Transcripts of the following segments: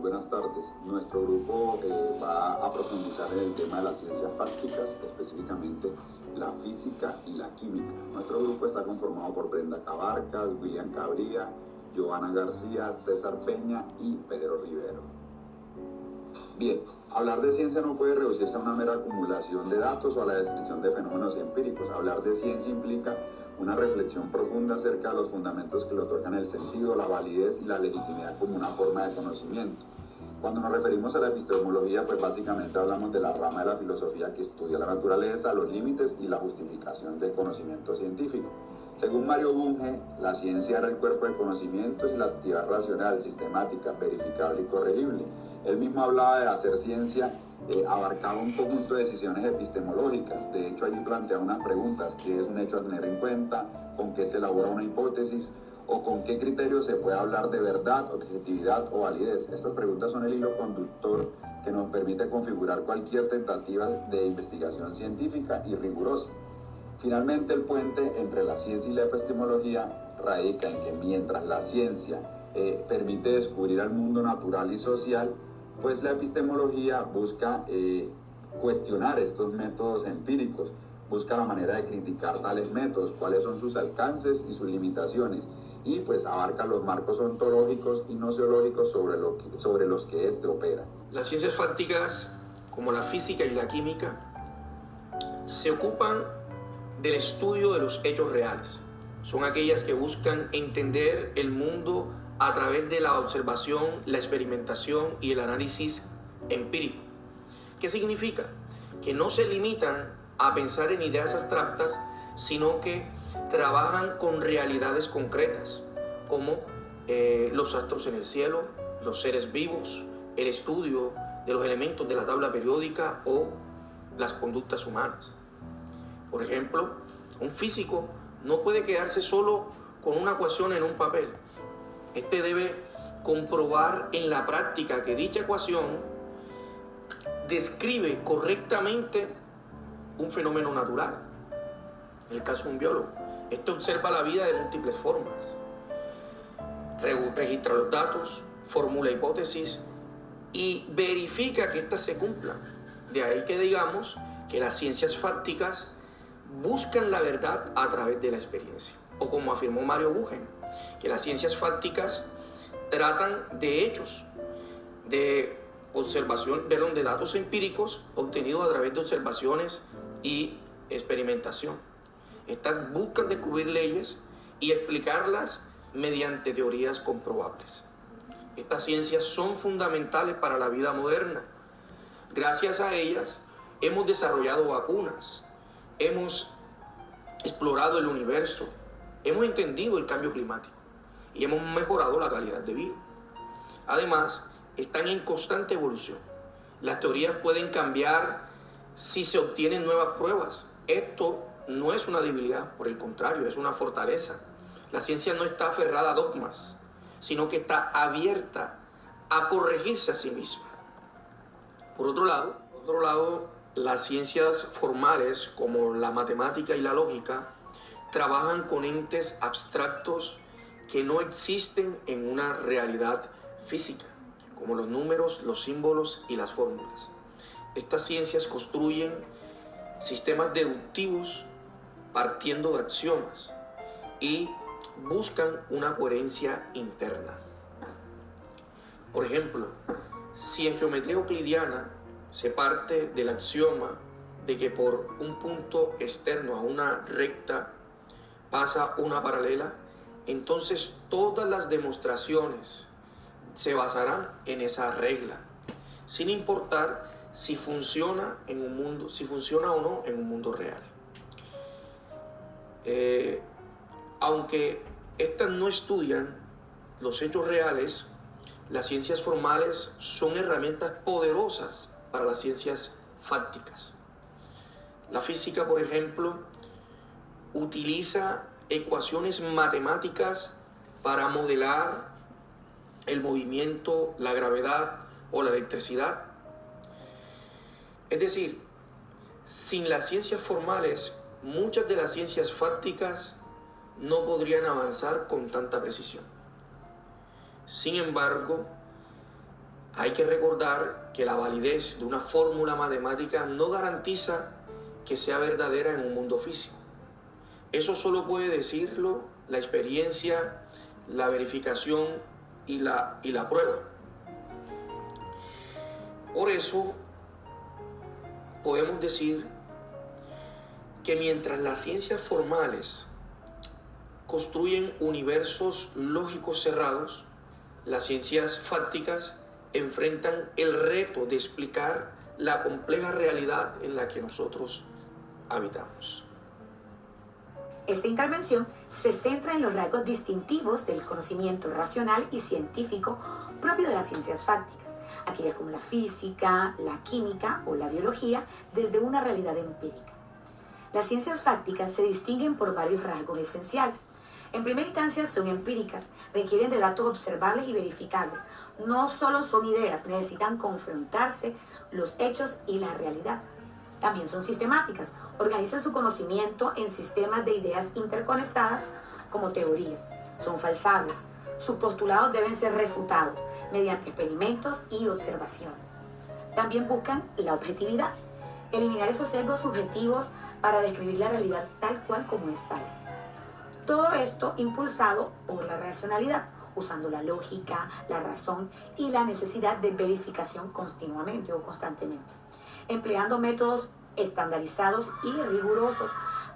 buenas tardes. Nuestro grupo va a profundizar en el tema de las ciencias fácticas, específicamente la física y la química. Nuestro grupo está conformado por Brenda Cabarcas, William Cabría, Giovanna García, César Peña y Pedro Rivero. Bien, hablar de ciencia no puede reducirse a una mera acumulación de datos o a la descripción de fenómenos empíricos. Hablar de ciencia implica una reflexión profunda acerca de los fundamentos que le otorgan el sentido, la validez y la legitimidad como una forma de conocimiento. Cuando nos referimos a la epistemología, pues básicamente hablamos de la rama de la filosofía que estudia la naturaleza, los límites y la justificación del conocimiento científico. Según Mario Bunge, la ciencia era el cuerpo de conocimientos y la actividad racional, sistemática, verificable y corregible. Él mismo hablaba de hacer ciencia, abarcaba un conjunto de decisiones epistemológicas. De hecho, allí plantea unas preguntas: ¿qué es un hecho a tener en cuenta? ¿Con qué se elabora una hipótesis? ¿O con qué criterio se puede hablar de verdad, objetividad o validez? Estas preguntas son el hilo conductor que nos permite configurar cualquier tentativa de investigación científica y rigurosa. Finalmente, el puente entre la ciencia y la epistemología radica en que mientras la ciencia permite descubrir al mundo natural y social, pues la epistemología busca cuestionar estos métodos empíricos, busca la manera de criticar tales métodos, cuáles son sus alcances y sus limitaciones, y pues abarca los marcos ontológicos y noseológicos sobre los que éste opera. Las ciencias fácticas, como la física y la química, se ocupan del estudio de los hechos reales. Son aquellas que buscan entender el mundo a través de la observación, la experimentación y el análisis empírico. ¿Qué significa? Que no se limitan a pensar en ideas abstractas, sino que trabajan con realidades concretas, como los astros en el cielo, los seres vivos, el estudio de los elementos de la tabla periódica o las conductas humanas. Por ejemplo, un físico no puede quedarse solo con una ecuación en un papel. Este debe comprobar en la práctica que dicha ecuación describe correctamente un fenómeno natural. En el caso de un biólogo, este observa la vida de múltiples formas, registra los datos, formula hipótesis y verifica que éstas se cumplan. De ahí que digamos que las ciencias fácticas buscan la verdad a través de la experiencia. O como afirmó Mario Bunge, que las ciencias fácticas tratan de hechos, de observación, de datos empíricos obtenidos a través de observaciones y experimentación. Estas buscan descubrir leyes y explicarlas mediante teorías comprobables. Estas ciencias son fundamentales para la vida moderna. Gracias a ellas hemos desarrollado vacunas, hemos explorado el universo, hemos entendido el cambio climático y hemos mejorado la calidad de vida. Además, están en constante evolución. Las teorías pueden cambiar si se obtienen nuevas pruebas. Esto no es una debilidad, por el contrario, es una fortaleza. La ciencia no está aferrada a dogmas, sino que está abierta a corregirse a sí misma. Por otro lado, las ciencias formales, como la matemática y la lógica, trabajan con entes abstractos que no existen en una realidad física, como los números, los símbolos y las fórmulas. Estas ciencias construyen sistemas deductivos partiendo de axiomas y buscan una coherencia interna. Por ejemplo, si en geometría euclidiana se parte del axioma de que por un punto externo a una recta pasa una paralela, entonces todas las demostraciones se basarán en esa regla, sin importar si funciona o no en un mundo real. Aunque estas no estudian los hechos reales, las ciencias formales son herramientas poderosas para las ciencias fácticas. La física, por ejemplo, utiliza ecuaciones matemáticas para modelar el movimiento, la gravedad o la electricidad. Es decir, sin las ciencias formales, muchas de las ciencias fácticas no podrían avanzar con tanta precisión. Sin embargo, Hay que recordar que la validez de una fórmula matemática no garantiza que sea verdadera en un mundo físico. Eso solo puede decirlo la experiencia, la verificación y la prueba. Por eso podemos decir que mientras las ciencias formales construyen universos lógicos cerrados, las ciencias fácticas enfrentan el reto de explicar la compleja realidad en la que nosotros habitamos. Esta intervención se centra en los rasgos distintivos del conocimiento racional y científico propio de las ciencias fácticas, aquellas como la física, la química o la biología, desde una realidad empírica. Las ciencias fácticas se distinguen por varios rasgos esenciales. En primera instancia son empíricas, requieren de datos observables y verificables. No solo son ideas, necesitan confrontarse los hechos y la realidad. También son sistemáticas, organizan su conocimiento en sistemas de ideas interconectadas como teorías. Son falsables, sus postulados deben ser refutados mediante experimentos y observaciones. También buscan la objetividad, eliminar esos sesgos subjetivos para describir la realidad tal cual como esta es. Todo esto impulsado por la racionalidad, usando la lógica, la razón y la necesidad de verificación continuamente o constantemente, empleando métodos estandarizados y rigurosos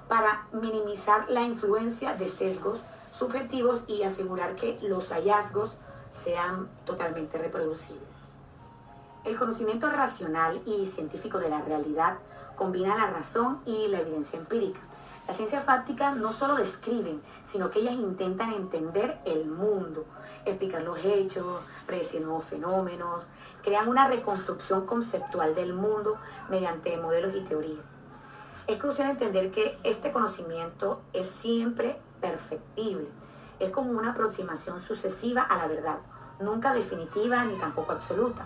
para minimizar la influencia de sesgos subjetivos y asegurar que los hallazgos sean totalmente reproducibles. El conocimiento racional y científico de la realidad combina la razón y la evidencia empírica. Las ciencias fácticas no solo describen, sino que ellas intentan entender el mundo, explicar los hechos, predecir nuevos fenómenos, crean una reconstrucción conceptual del mundo mediante modelos y teorías. Es crucial entender que este conocimiento es siempre perfectible, es como una aproximación sucesiva a la verdad, nunca definitiva ni tampoco absoluta.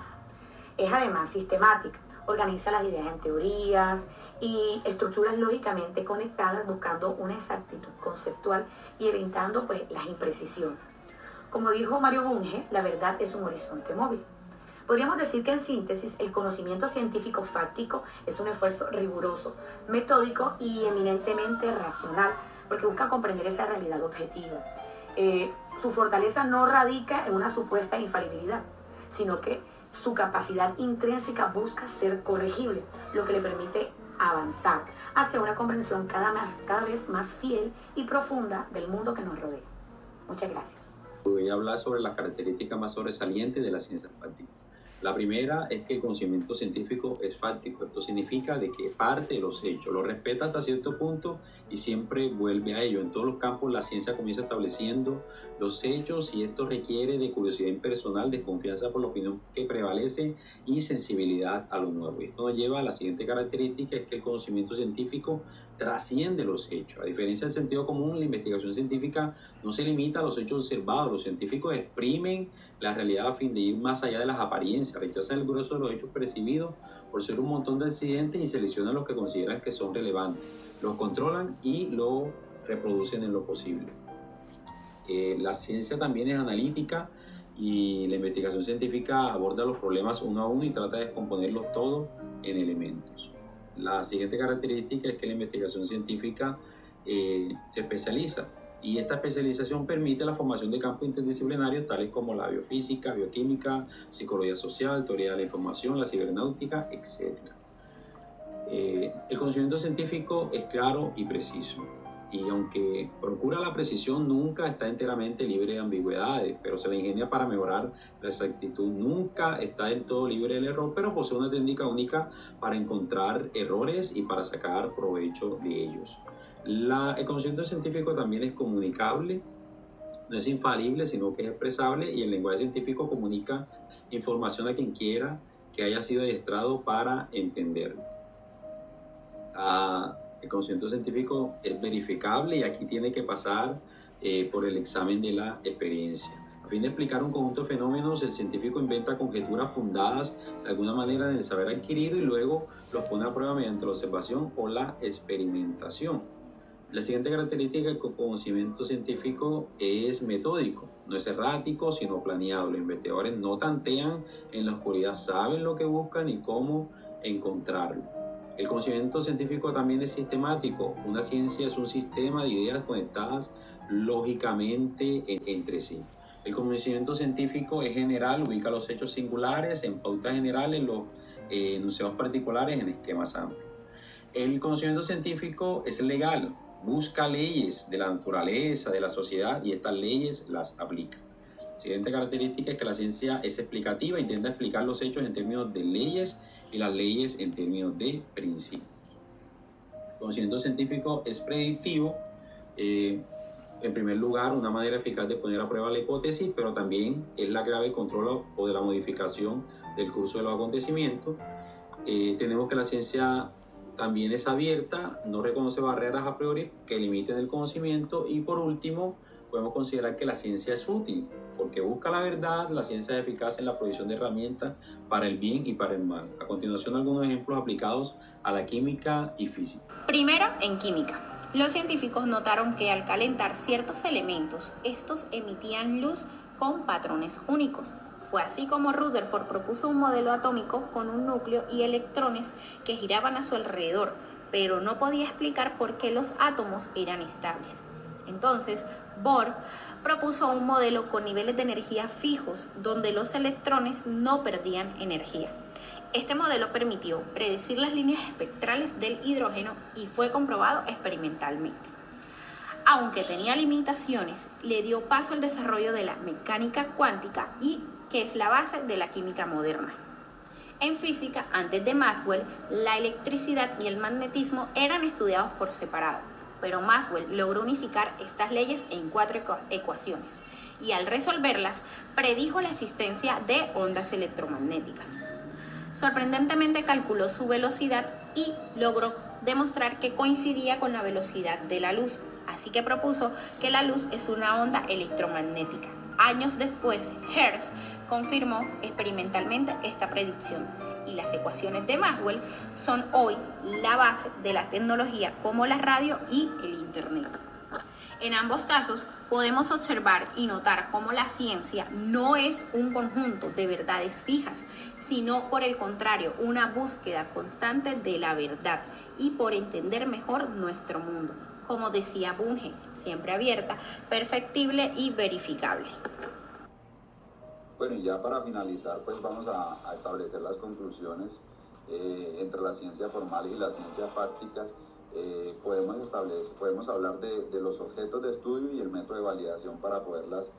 Es además sistemática, organiza las ideas en teorías y estructuras lógicamente conectadas buscando una exactitud conceptual y evitando las imprecisiones. Como dijo Mario Bunge, la verdad es un horizonte móvil. Podríamos decir que en síntesis el conocimiento científico fáctico es un esfuerzo riguroso, metódico y eminentemente racional, porque busca comprender esa realidad objetiva. Su fortaleza no radica en una supuesta infalibilidad, sino que su capacidad intrínseca busca ser corregible, lo que le permite avanzar hacia una comprensión cada vez más fiel y profunda del mundo que nos rodea. Muchas gracias. Voy a hablar sobre las características más sobresalientes de la ciencia fáctica. La primera es que el conocimiento científico es fáctico. Esto significa de que parte de los hechos, lo respeta hasta cierto punto y siempre vuelve a ello. En todos los campos la ciencia comienza estableciendo los hechos y esto requiere de curiosidad impersonal, desconfianza por la opinión que prevalece y sensibilidad a lo nuevo. Esto nos lleva a la siguiente característica, es que el conocimiento científico trasciende los hechos. A diferencia del sentido común, la investigación científica no se limita a los hechos observados. Los científicos exprimen la realidad a fin de ir más allá de las apariencias, rechazan el grueso de los hechos percibidos por ser un montón de accidentes y seleccionan los que consideran que son relevantes, los controlan y lo reproducen en lo posible. La ciencia también es analítica y la investigación científica aborda los problemas uno a uno y trata de descomponerlos todos en elementos. La siguiente característica es que la investigación científica se especializa y esta especialización permite la formación de campos interdisciplinarios tales como la biofísica, bioquímica, psicología social, teoría de la información, la cibernáutica, etc. El conocimiento científico es claro y preciso y aunque procura la precisión nunca está enteramente libre de ambigüedades, pero se la ingenia para mejorar la exactitud. Nunca está del todo libre del error, pero posee una técnica única para encontrar errores y para sacar provecho de ellos. El conocimiento científico también es comunicable, no es infalible, sino que es expresable y el lenguaje científico comunica información a quien quiera que haya sido adiestrado para entenderlo. El conocimiento científico es verificable y aquí tiene que pasar por el examen de la experiencia. A fin de explicar un conjunto de fenómenos, el científico inventa conjeturas fundadas de alguna manera en el saber adquirido y luego los pone a prueba mediante la observación o la experimentación. La siguiente característica del conocimiento científico es metódico, no es errático, sino planeado. Los investigadores no tantean en la oscuridad, saben lo que buscan y cómo encontrarlo. El conocimiento científico también es sistemático. Una ciencia es un sistema de ideas conectadas lógicamente entre sí. El conocimiento científico es general, ubica los hechos singulares en pautas generales, los enunciados particulares en esquemas amplios. El conocimiento científico es legal, busca leyes de la naturaleza, de la sociedad, y estas leyes las aplica. La siguiente característica es que la ciencia es explicativa, intenta explicar los hechos en términos de leyes y las leyes en términos de principios. El conocimiento científico es predictivo, en primer lugar, una manera eficaz de poner a prueba la hipótesis, pero también es la clave de control o de la modificación del curso de los acontecimientos. Tenemos que la ciencia también es abierta, no reconoce barreras a priori que limiten el conocimiento, y por último podemos considerar que la ciencia es útil porque busca la verdad. La ciencia es eficaz en la provisión de herramientas para el bien y para el mal. A continuación, algunos ejemplos aplicados a la química y física. Primero, en química. Los científicos notaron que al calentar ciertos elementos, estos emitían luz con patrones únicos. Fue así como Rutherford propuso un modelo atómico con un núcleo y electrones que giraban a su alrededor, pero no podía explicar por qué los átomos eran estables. Entonces, Bohr propuso un modelo con niveles de energía fijos, donde los electrones no perdían energía. Este modelo permitió predecir las líneas espectrales del hidrógeno y fue comprobado experimentalmente. Aunque tenía limitaciones, le dio paso al desarrollo de la mecánica cuántica, y que es la base de la química moderna. En física, antes de Maxwell, la electricidad y el magnetismo eran estudiados por separado, pero Maxwell logró unificar estas leyes en 4 ecuaciones, y al resolverlas, predijo la existencia de ondas electromagnéticas. Sorprendentemente calculó su velocidad y logró demostrar que coincidía con la velocidad de la luz, así que propuso que la luz es una onda electromagnética. Años después, Hertz confirmó experimentalmente esta predicción, y las ecuaciones de Maxwell son hoy la base de la tecnología como la radio y el Internet. En ambos casos, podemos observar y notar cómo la ciencia no es un conjunto de verdades fijas, sino por el contrario, una búsqueda constante de la verdad y por entender mejor nuestro mundo. Como decía Bunge, siempre abierta, perfectible y verificable. Bueno, y ya para finalizar, pues vamos a establecer las conclusiones entre las ciencias formales y las ciencias fácticas. Podemos hablar de los objetos de estudio y el método de validación para poderlas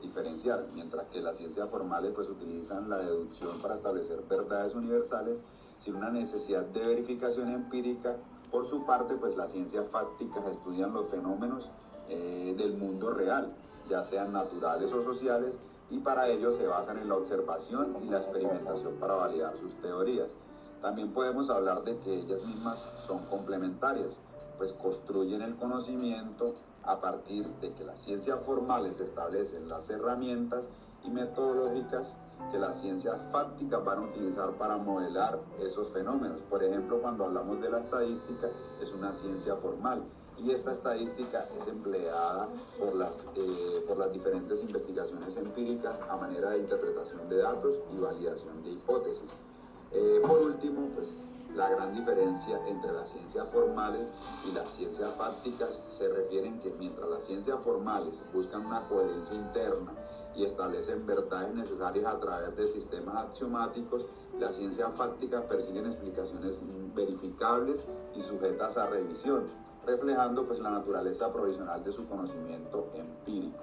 diferenciar, mientras que las ciencias formales pues utilizan la deducción para establecer verdades universales sin una necesidad de verificación empírica. Por su parte, pues las ciencias fácticas estudian los fenómenos del mundo real, ya sean naturales o sociales, y para ello se basan en la observación y la experimentación para validar sus teorías. También podemos hablar de que ellas mismas son complementarias, pues construyen el conocimiento a partir de que las ciencias formales establecen las herramientas y metodológicas que las ciencias fácticas van a utilizar para modelar esos fenómenos. Por ejemplo, cuando hablamos de la estadística, es una ciencia formal, y esta estadística es empleada por las diferentes investigaciones empíricas a manera de interpretación de datos y validación de hipótesis. Por último, pues la gran diferencia entre las ciencias formales y las ciencias fácticas se refiere en que mientras las ciencias formales buscan una coherencia interna y establecen verdades necesarias a través de sistemas axiomáticos, las ciencias fácticas persiguen explicaciones verificables y sujetas a revisión, reflejando pues la naturaleza provisional de su conocimiento empírico.